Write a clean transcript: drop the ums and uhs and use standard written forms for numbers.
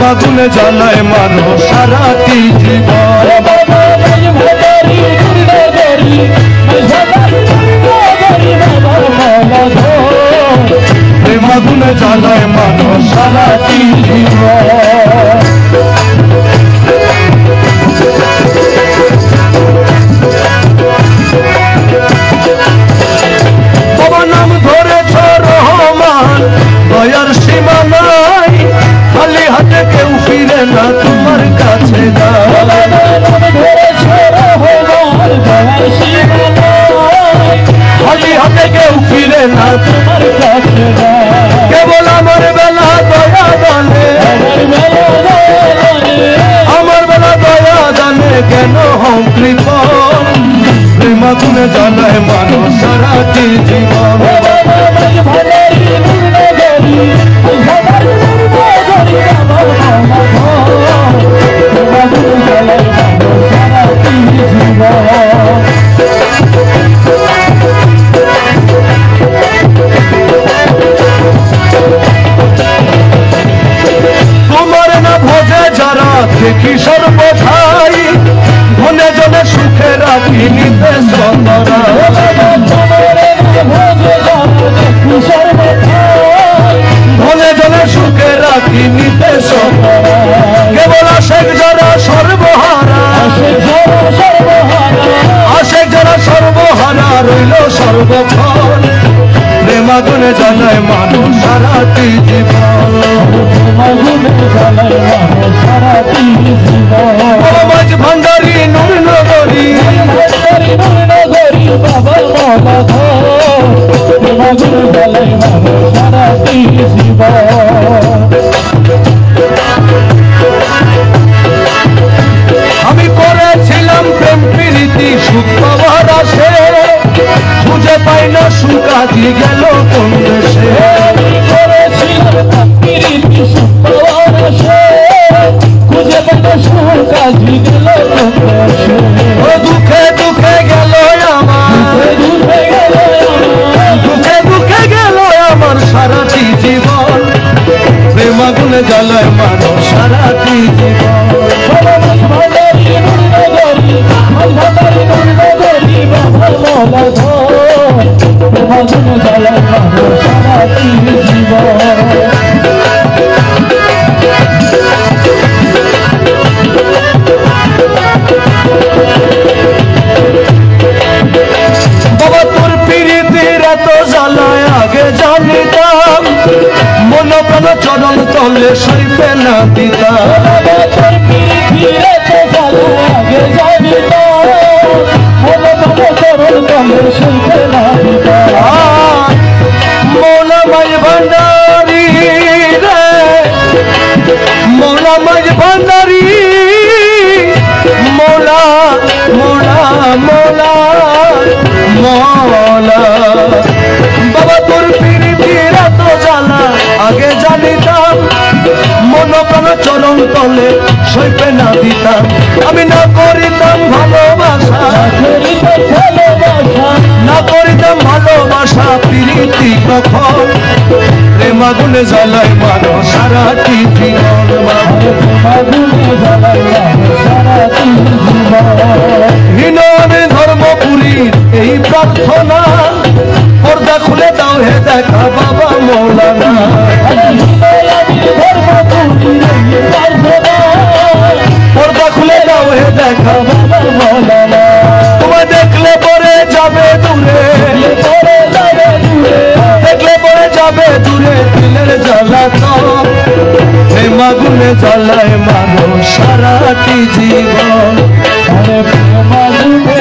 আগুনে জ্বালায় মানুষ সারাটি জীবন। প্রেম আগুনে জ্বালায় মানুষ সারাটি জীবন। বাবা নাম ধরেছ রহমান, দয়ার সীমা নাই, খালি হাতে কেউ ফিরে না তোমার কাছে খালি হাতে কেউ ফিরে না তোমার কাছে কেবল আমার বেলা দয়া দানে, আমার বেলা দয়া দানে কেন হম কৃপণ। প্রেম আগুনে জ্বালায় মানুষ সারাটি জীবন। তোমার না ভোজে যারা দেখি সর্বথাই, মনে জনে সুখে রাখি নিতে সতরা। মনে জনে সুখে রাখি নিতে সতরা। কেবল আশেক যারা সর্বহারা, আশেক যারা সর্বহারা রইল সর্বক্ষণ। প্রেম আগুনে জ্বালায় মানুষ সারাটি জীবন। মাঝ ভান্ডারি নুর নগরী, আমি করেছিলাম প্রেম প্রীতি সুখ পাওয়ার আশে, খুঁজে পাই না সুখ আজি গেল কোন দেশে। খুঁজে পাই না সুখ আজি গেল কোন দেশে। দুঃখে দুঃখে গেল আমার, দুঃখে দুঃখে গেল আমার সারাটি জীবন। প্রেম আগুনে জ্বালায় মানুষ সারাটি জীবন। বাবা তোর পিরিতির এত জ্বালায় আগে জানিতাম, মন প্রাণ চরণ তলে সইবে না দিতাম। মৌলা মাঝ ভান্ডারি রে, মৌলা মাঝ ভান্ডারি, মৌলা মৌলা মৌলা মৌলা। বাবা তোর পিরিতির এত জ্বালা আগে জানিতাম, মন প্রাণ চরণ তলে সইবে না দিতাম। আমি না করিতাম ভালোবাসা, না করিতাম ভালোবাসা প্রীতি কখন। প্রেম আগুনে জ্বালায় মানুষ সারাটি জীবন। হীন আমি ধর্মপুরীর এই প্রার্থনা, পর্দা খুলে দাও হে দেখা বাবা মৌলানা। পর্দা খুলে দাও হে দেখা বাবা মৌলানা। তোমায় দেখলে পরে যাবে দূরে, দেখলে পরে যাবে দূরে দিলের জ্বালা তো। প্রেম আগুনে জ্বালায় মানুষ সারাটি জীবন। প্রেম আগুনে